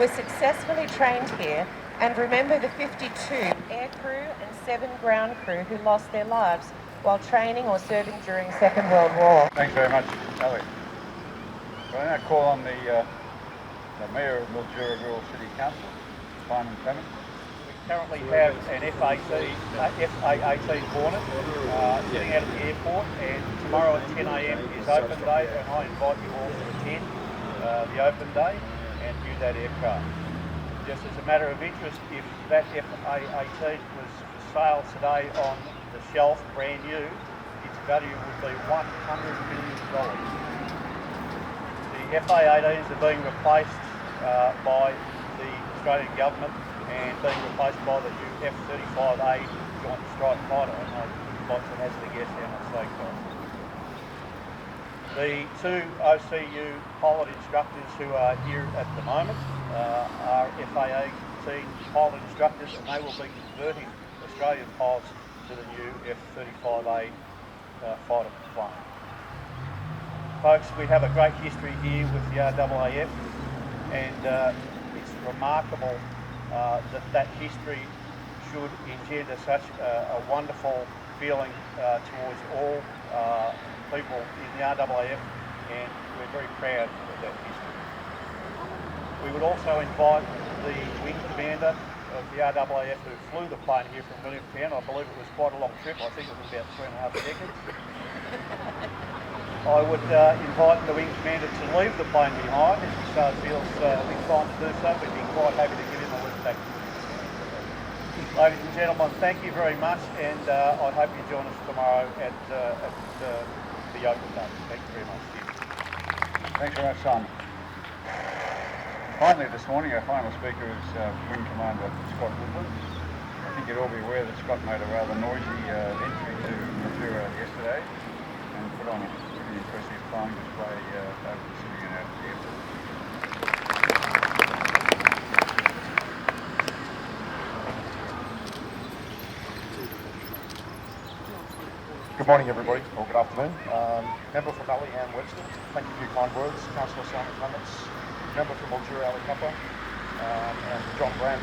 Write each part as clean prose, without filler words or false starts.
were successfully trained here, and remember the 52 air crew and 7 ground crew who lost their lives while training or serving during Second World War. Thanks very much, Ali. So I now call on the Mayor of Mildura Rural City Council, Simon Clement. We currently have an F-A-18 Hornet sitting out at the airport, and tomorrow at 10 a.m. is open day, and I invite you all to attend the open day and view that aircraft. Just as a matter of interest, if that F-A-18 was for sale today on the shelf, brand new, its value would be $100 million. The F-A-18s are being replaced by the Australian government and being replaced by the new F-35A Joint Strike Fighter, and I'd like to hazard a guess how much they cost. The 2 OCU pilot instructors who are here at the moment are F-A-18 pilot instructors, and they will be converting Australian pilots to the new F-35A fighter plane. Folks, we have a great history here with the RAAF, and it's remarkable that history should engender such a wonderful feeling towards all people in the RAAF, and we're very proud of that history. We would also invite the wing commander of the RAAF who flew the plane here from Williamtown. I believe it was quite a long trip. I think it was about 3.5 decades. I would invite the wing commander to leave the plane behind if he so feels inclined to do so. We'd be quite happy to give him a lift back. Ladies and gentlemen, thank you very much, and I hope you join us tomorrow at the open day. Thank you very much. Thanks very much, Simon. Finally, this morning, our final speaker is Wing Commander Scott Woodland. I think you'd all be aware that Scott made a rather noisy entry to Mildura yesterday and put on a pretty impressive flying display over the city and out of the airport. Good morning, everybody, or good afternoon. Member from Ali Ann Webster, thank you for your kind words. Councillor Simon Clements, member from Mildura Ali Kappa, and John Brandt,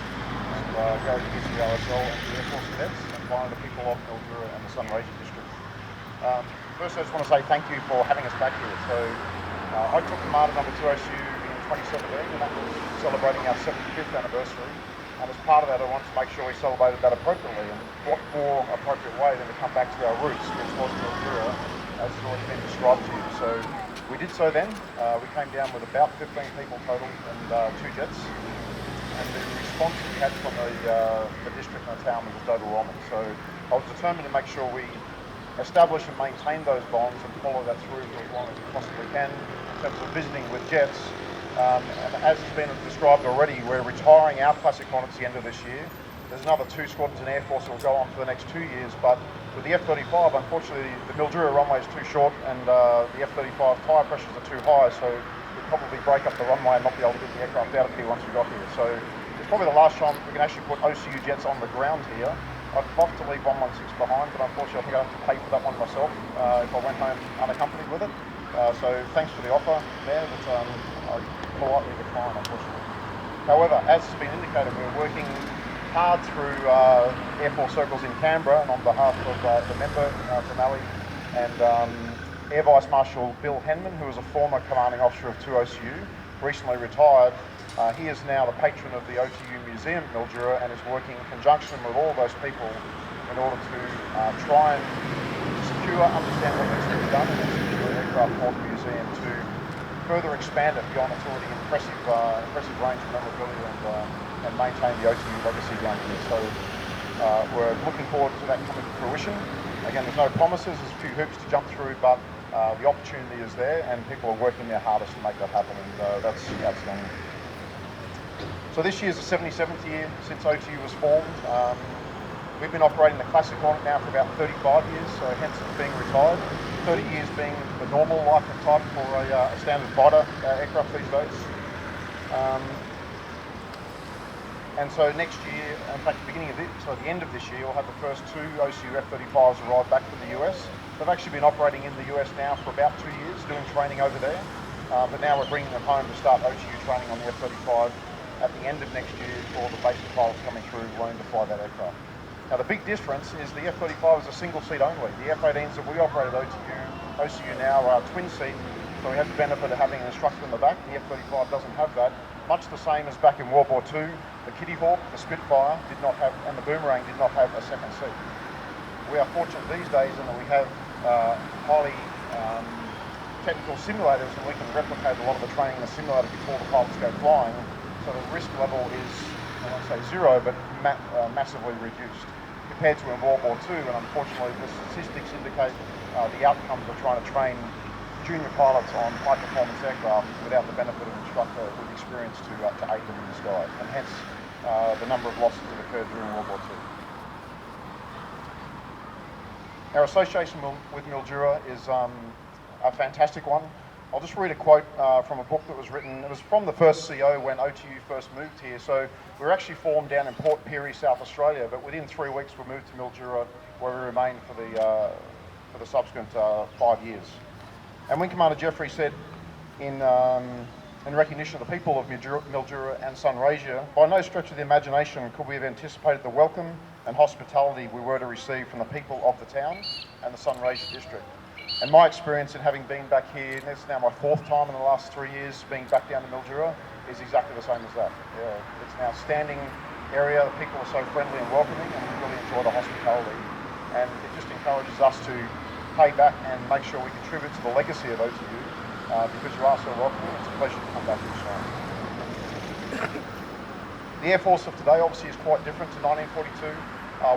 Gary Gibbs, the RSL and the Air Force Cadets, and finally the people of Mildura and the Sunraysia District. First, I just want to say thank you for having us back here. So, I took command of number 2 OCU in 2017, and that was celebrating our 75th anniversary. And as part of that, I wanted to make sure we celebrated that appropriately. And what more appropriate way than to come back to our roots, which was Mildura, as has already been described to you. So we did so then. We came down with about 15 people total and 2 jets. And the response we had from the district and the town was just overwhelming. So I was determined to make sure we establish and maintain those bonds and follow that through for as long as we possibly can in terms of visiting with jets. And as has been described already, we're retiring our Classic Hornets at the end of this year. There's another 2 squadrons in Air Force that will go on for the next 2 years, but with the F-35, unfortunately, the Mildura runway is too short and the F-35 tyre pressures are too high, so we'd probably break up the runway and not be able to get the aircraft out of here once we got here. So it's probably the last time we can actually put OCU jets on the ground here. I'd love to leave 116 behind, but unfortunately I think I'd have to pay for that one myself if I went home unaccompanied with it. So thanks for the offer there, but I politely decline, unfortunately. However, as has been indicated, we're working hard through Air Force circles in Canberra, and on behalf of the member from Ali and Air Vice Marshal Bill Henman, who was a former commanding officer of 2 OCU, recently retired. He is now the patron of the OTU Museum at Mildura and is working in conjunction with all those people in order to try and secure, understand what needs to be done in the Mildura Aircraft Port Museum to further expand it beyond its already impressive range of memorabilia and maintain the OTU legacy going here. So we're looking forward to that coming to fruition. Again, there's no promises, there's a few hoops to jump through, but the opportunity is there and people are working their hardest to make that happen, and that's outstanding. So this year's the 77th year since OTU was formed. We've been operating the Classic Hornet now for about 35 years, so hence it's being retired. 30 years being the normal life and type for a standard fighter aircraft these days. And so next year, in fact, at the end of this year, we'll have the first 2 OCU F-35s arrive back from the US. They've actually been operating in the US now for about 2 years, doing training over there. But now we're bringing them home to start OTU training on the F-35 at the end of next year for the basic pilots coming through learn to fly that aircraft. Now the big difference is the F-35 is a single seat only. The F-18s that we operate at OCU now are twin seat, so we have the benefit of having an instructor in the back. The F-35 doesn't have that. Much the same as back in World War II, the Kitty Hawk, the Spitfire did not have, and the Boomerang did not have a second seat. We are fortunate these days in that we have highly technical simulators, and we can replicate a lot of the training in the simulator before the pilots go flying, so the risk level is, I won't say zero, but massively reduced compared to in World War II, and unfortunately the statistics indicate the outcomes of trying to train junior pilots on high-performance aircraft without the benefit of an instructor with experience to aid them in the sky, and hence the number of losses that occurred during World War II. Our association with Mildura is a fantastic one. I'll just read a quote from a book that was written. It was from the first CO when OTU first moved here. So we were actually formed down in Port Pirie, South Australia, but within 3 weeks we moved to Mildura, where we remained for the subsequent 5 years. And Wing Commander Jeffrey said, in recognition of the people of Mildura and Sunraysia, by no stretch of the imagination could we have anticipated the welcome and hospitality we were to receive from the people of the town and the Sunraysia district. And my experience in having been back here, and this is now my 4th time in the last 3 years being back down to Mildura, is exactly the same as that. Yeah, it's now a standing area, the people are so friendly and welcoming, and we really enjoy the hospitality. And it just encourages us to pay back and make sure we contribute to the legacy of OTU, because you are so welcoming. It's a pleasure to come back each time. The Air Force of today obviously is quite different to 1942.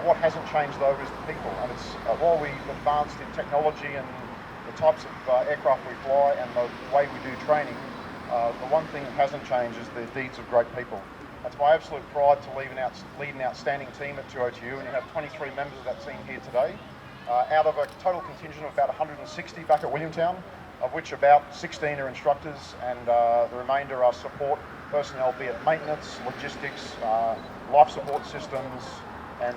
What hasn't changed though is the people, and it's while we've advanced in technology and the types of aircraft we fly and the way we do training, the one thing that hasn't changed is the deeds of great people. It's my absolute pride to lead an outstanding team at 2OTU, and you have 23 members of that team here today, out of a total contingent of about 160 back at Williamtown, of which about 16 are instructors, and the remainder are support personnel, be it maintenance, logistics, life support systems, and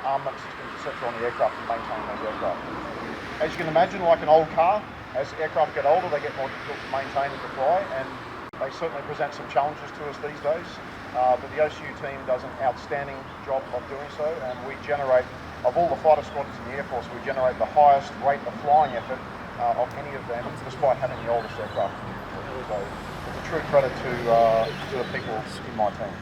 armament systems, etc. on the aircraft and maintaining those aircraft. As you can imagine, like an old car, as aircraft get older, they get more difficult to maintain and to fly, and they certainly present some challenges to us these days. But the OCU team does an outstanding job of doing so, and we generate, of all the fighter squadrons in the Air Force, we generate the highest rate of flying effort of any of them, despite having the oldest aircraft in the military. So it's a true credit to the people in my team.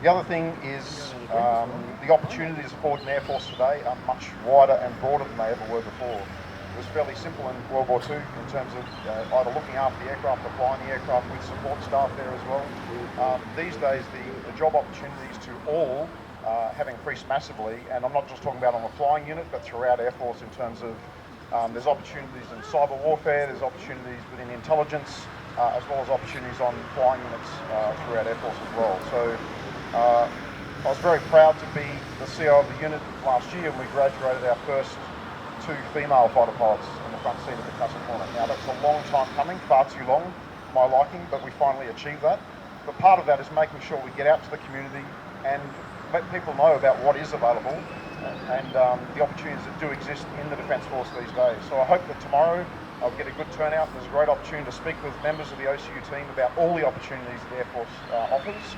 The other thing is the opportunities afforded in the Air Force today are much wider and broader than they ever were before. It was fairly simple in World War II in terms of either looking after the aircraft or flying the aircraft with support staff there as well. These days the job opportunities to all have increased massively, and I'm not just talking about on the flying unit but throughout Air Force in terms of there's opportunities in cyber warfare, there's opportunities within intelligence, as well as opportunities on flying units throughout Air Force as well. So I was very proud to be the CO of the unit last year, and we graduated our first 2 female fighter pilots in the front seat of the classic Hornet. Now that's a long time coming, far too long for my liking, but we finally achieved that. But part of that is making sure we get out to the community and let people know about what is available and the opportunities that do exist in the Defence Force these days. So I hope that tomorrow I'll get a good turnout. There's a great opportunity to speak with members of the OCU team about all the opportunities the Air Force offers.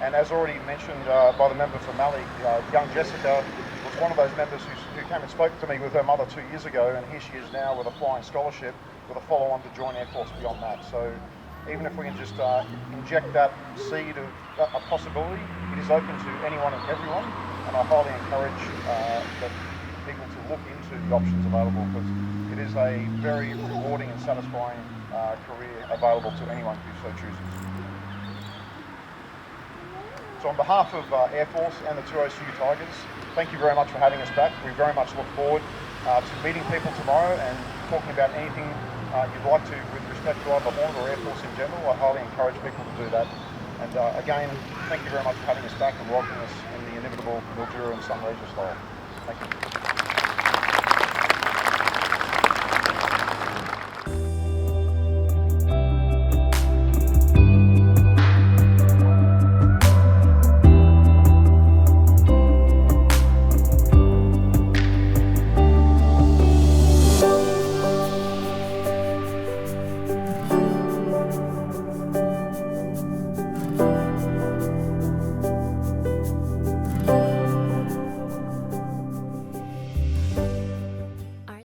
And as already mentioned by the member from Mallee, young Jessica was one of those members who came and spoke to me with her mother 2 years ago, and here she is now with a flying scholarship with a follow-on to join Air Force beyond that. So even if we can just inject that seed of a possibility, it is open to anyone and everyone, and I highly encourage that people to look into the options available, because it is a very rewarding and satisfying career available to anyone who so chooses. So on behalf of Air Force and the 2OCU Tigers, thank you very much for having us back. We very much look forward to meeting people tomorrow and talking about anything you'd like to with respect to either Hornet or Air Force in general. I highly encourage people to do that. And again, thank you very much for having us back and welcoming us in the inimitable Mildura and Sunraysia style. Thank you.